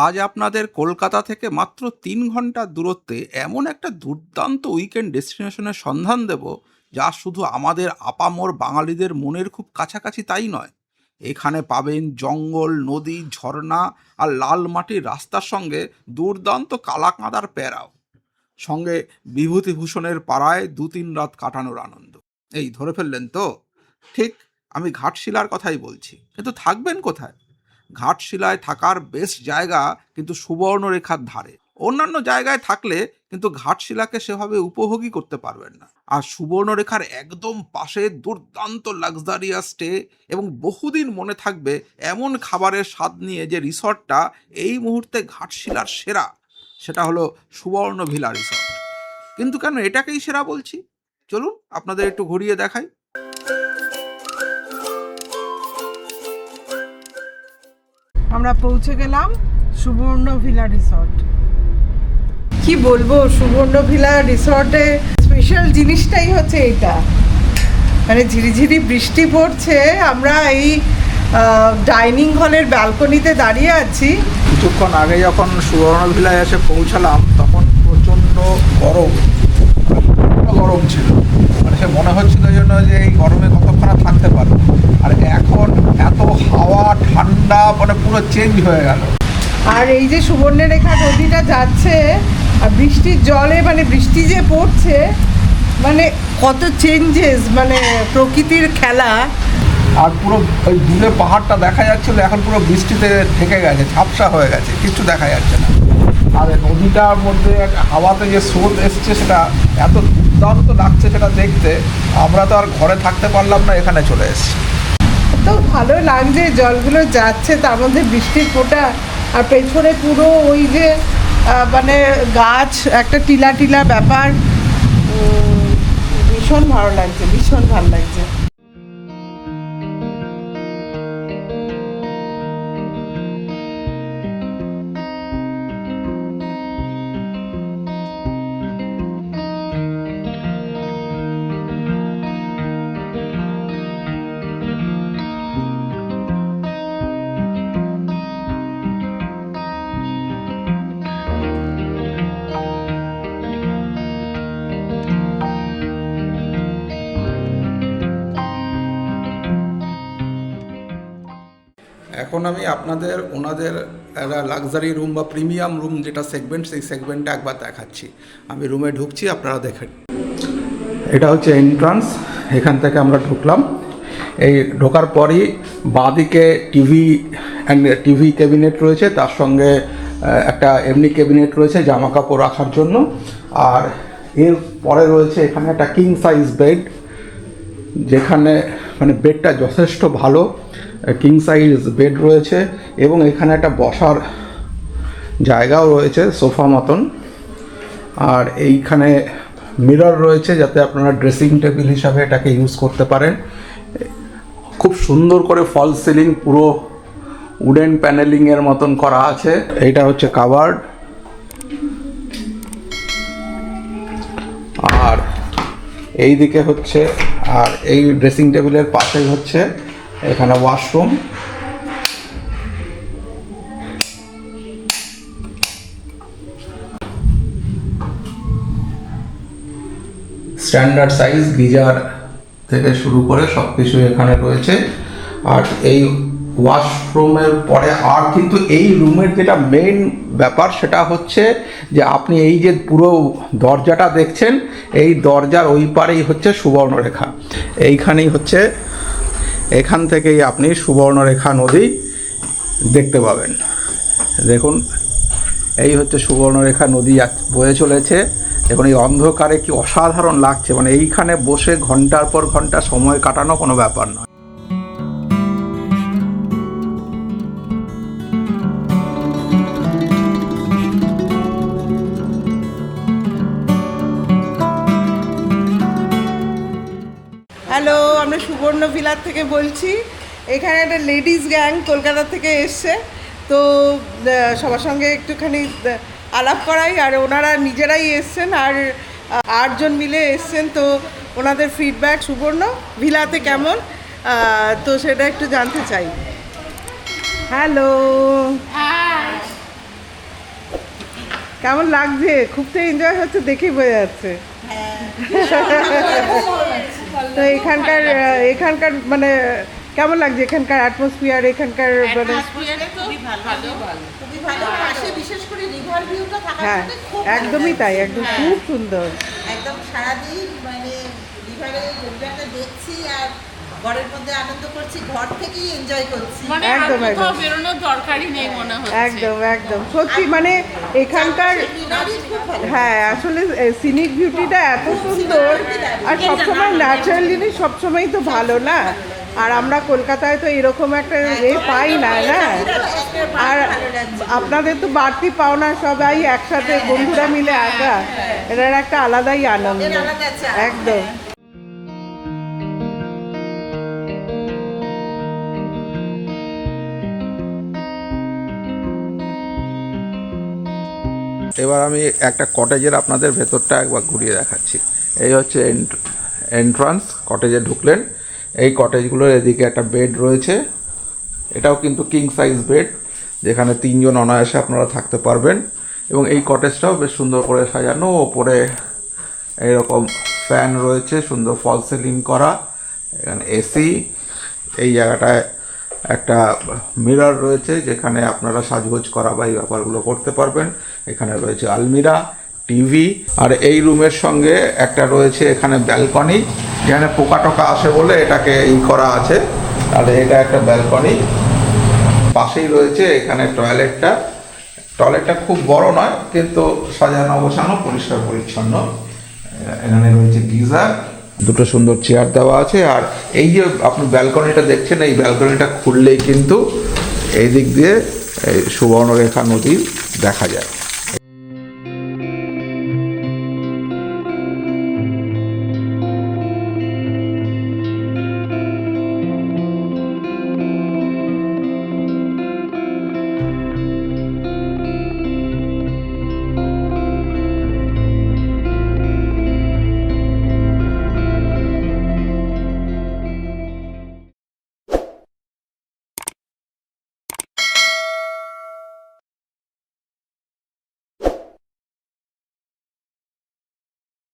আজ আপনাদের কলকাতা থেকে মাত্র ৩ ঘন্টা দূরত্বে এমন একটা দুর্দান্ত উইকেন্ড ডেস্টিনেশনের সন্ধান দেব, যা শুধু আমাদের আপামর বাঙালিদের মনের খুব কাছাকাছি তাই নয়। এখানে পাবেন জঙ্গল, নদী, ঝর্ণা আর লাল মাটির রাস্তার সঙ্গে দুর্দান্ত কালাকাঁদার প্যারাও, সঙ্গে বিভূতিভূষণের পাড়ায় ২-৩ রাত কাটানোর আনন্দ। এই ধরে ফেললেন তো? ঠিক, আমি ঘাটশিলার কথাই বলছি। কিন্তু থাকবেন কোথায়? ঘাটশিলায় থাকার বেস্ট জায়গা কিন্তু সুবর্ণরেখার ধারে। অন্যান্য জায়গায় থাকলে কিন্তু ঘাটশিলাকে সেভাবে উপভোগই করতে পারবেন না। আর সুবর্ণরেখার একদম পাশে দুর্দান্ত লাক্সারিয়াস স্টে এবং বহুদিন মনে থাকবে এমন খাবারের স্বাদ নিয়ে যে রিসর্টটা এই মুহূর্তে ঘাটশিলার সেরা, সেটা হলো সুবর্ণ ভিলা রিসর্ট। কিন্তু কেন এটাকেই সেরা বলছি? চলুন আপনাদের একটু ঘুরিয়ে দেখাই। আমরা পৌঁছে গেলাম সুবর্ণ ভিলা রিসর্ট। কি বলবো, সুবর্ণ ভিলা রিসর্টে স্পেশাল জিনিসটাই হচ্ছে এটা, মানে ঝিরিঝিরি বৃষ্টি পড়ছে, আমরা এই ডাইনিং হলের ব্যালকনিতে দাঁড়িয়ে আছি। কিছুক্ষণ আগে যখন সুবর্ণ ভিলায় এসে পৌঁছালাম তখন প্রচণ্ড গরম ছিল, মানে সে মনে হচ্ছিল যেন যে এই গরমে কতক্ষণ থাকতে পারবে। আর এখন এত হাওয়া ঠান্ডা, মানে পুরো চেঞ্জ হয়ে গেল। আর এই যে সুবর্ণরেখা নদীটা যাচ্ছে আর বৃষ্টির জলে, মানে বৃষ্টি যে পড়ছে, মানে কত চেঞ্জেস, মানে প্রকৃতির খেলা। আর পুরো ওই দূরে পাহাড়টা দেখা যাচ্ছিল, এখন পুরো বৃষ্টিতে ঢেকে গেছে, ঝাপসা হয়ে গেছে, কিছু দেখা যাচ্ছে না। আর নদীটার মধ্যে হাওয়াতে যে স্রোত এসছে সেটা এত দুর্দান্ত লাগছে সেটা দেখতে। আমরা তো আর ঘরে থাকতে পারলাম না, এখানে চলে এসেছি। তো ভালো লাগছে, জলগুলো যাচ্ছে, তার মধ্যে বৃষ্টির ফোঁটা, আর পেছনে পুরো ওই যে মানে গাছ, একটা টিলা টিলা ব্যাপার। ভীষণ ভালো লাগছে, ভীষণ ভালো লাগছে। এখন আমি আপনাদের ওনাদের একটা লাক্সারি রুম বা প্রিমিয়াম রুম যেটা সেগমেন্ট, সেই সেগমেন্টটা একবার দেখাচ্ছি। আমি রুমে ঢুকছি, আপনারা দেখেন। এটা হচ্ছে এন্ট্রান্স, এখান থেকে আমরা ঢুকলাম। এই ঢোকার পরই বাঁদিকে টিভি ক্যাবিনেট রয়েছে, তার সঙ্গে একটা এমনি ক্যাবিনেট রয়েছে জামা কাপড় রাখার জন্য। আর এর পরে রয়েছে এখানে একটা কিং সাইজ বেড, যেখানে মানে বেডটা যথেষ্ট ভালো, কিং সাইজ বেড রয়েছে। এবং এখানে একটা বসার জায়গাও রয়েছে সোফা মতন। আর এইখানে মিরর রয়েছে যাতে আপনারা ড্রেসিং টেবিল হিসাবে এটাকে ইউজ করতে পারেন। খুব সুন্দর করে ফল সিলিং, পুরো উডেন প্যানেলিংয়ের মতন করা আছে। এইটা হচ্ছে কাভার্ড। আর এই দিকে হচ্ছে, আর এই ড্রেসিং টেবিলের পাশেই হচ্ছে এখানে ওয়াশরুম। স্ট্যান্ডার্ড সাইজ গিজার থেকে শুরু করে সব কিছু এখানে রয়েছে। আর এই ওয়াশরুমের পরে আর কিন্তু এই রুমের যেটা মেইন ব্যাপার সেটা হচ্ছে যে আপনি এই যে পুরো দরজাটা দেখছেন, এই দরজার ওই পারেই হচ্ছে সুবর্ণরেখা। এইখানেই হচ্ছে, এখান থেকেই আপনি সুবর্ণরেখা নদী দেখতে পাবেন। দেখুন, এই হচ্ছে সুবর্ণরেখা নদী বয়ে চলেছে। দেখুন এই অন্ধকারে কি অসাধারণ লাগছে, মানে এইখানে বসে ঘন্টার পর ঘন্টা সময় কাটানো কোনো ব্যাপার নয়। হ্যালো, আমরা সুবর্ণ ভিলার থেকে বলছি। এখানে একটা লেডিস গ্যাং কলকাতা থেকে এসছে, তো সবার সঙ্গে একটুখানি আলাপ করাই। আর ওনারা নিজেরাই এসছেন, আর 8 জন মিলে এসছেন। তো ওনাদের ফিডব্যাক সুবর্ণ ভিলাতে কেমন, তো সেটা একটু জানতে চাই। হ্যালো, কেমন লাগছে? খুব তো এনজয় হচ্ছে, দেখেই বোঝা যাচ্ছে। তো এখানকার মানে কেমন লাগছে এখানকার অ্যাটমসফিয়ার, এখানকার মানে? হ্যাঁ, একদমই তাই, একদম খুব সুন্দর। একদম সারাদিন মানে রিভারটা দেখছি আর ঘরের মধ্যে আনন্দ করছি, ঘর থেকেই এনজয় করছি। মানে একদম, আর কোথাও একদম। বেরোনোর দরকারই নেই মনে হচ্ছে। একদম একদম সত্যি, মানে এখানকার সিনারি খুব ভালো। হ্যাঁ আসলে সিনিক বিউটিটা এত সুন্দর, আর সবসময় ন্যাচারাল জিনিস সবসময় তো ভালো না, আর আমরা কলকাতায় তো এরকম একটা পাই না না। আর আপনাদের তো বাড়তি পাওনা, সবাই একসাথে বন্ধুরা মিলে আসা, এটার একটা আলাদাই আনন্দ। এর আলাদা চাপ, একদম। এবার আমি একটা কটেজের আপনাদের ভেতরটা একবার ঘুরিয়ে দেখাচ্ছি। এই হচ্ছে এন্ট্রান্স, কটেজে ঢুকলেন। এই কটেজগুলোর এদিকে একটা বেড রয়েছে, এটাও কিন্তু কিং সাইজ বেড, যেখানে 3 জন অনায়াসে আপনারা থাকতে পারবেন। এবং এই কটেজটাও বেশ সুন্দর করে সাজানো, ওপরে এইরকম ফ্যান রয়েছে, সুন্দর ফল সিলিং করা, এখানে এসি। এই জায়গাটায় একটা মিরর রয়েছে, যেখানে আপনারা সাজগোজ করা বা এই ব্যাপারগুলো করতে পারবেন। এখানে রয়েছে আলমিরা, টিভি, আর এই রুমের সঙ্গে একটা রয়েছে এখানে ব্যালকনি, যেখানে পোকা টোকা আসে বলে এটাকে করা আছে। তাহলে এটা একটা ব্যালকনি, পাশেই রয়েছে এখানে টয়লেটটা খুব বড় নয়, কিন্তু সাজানো গোছানো, পরিষ্কার পরিচ্ছন্ন। এখানে রয়েছে গিজার, দুটো সুন্দর চেয়ার দেওয়া আছে। আর এই যে আপনি ব্যালকনিটা দেখছেন, এই ব্যালকনিটা খুললেই কিন্তু এই দিক দিয়ে এই সুবর্ণরেখা নদী দেখা যায়।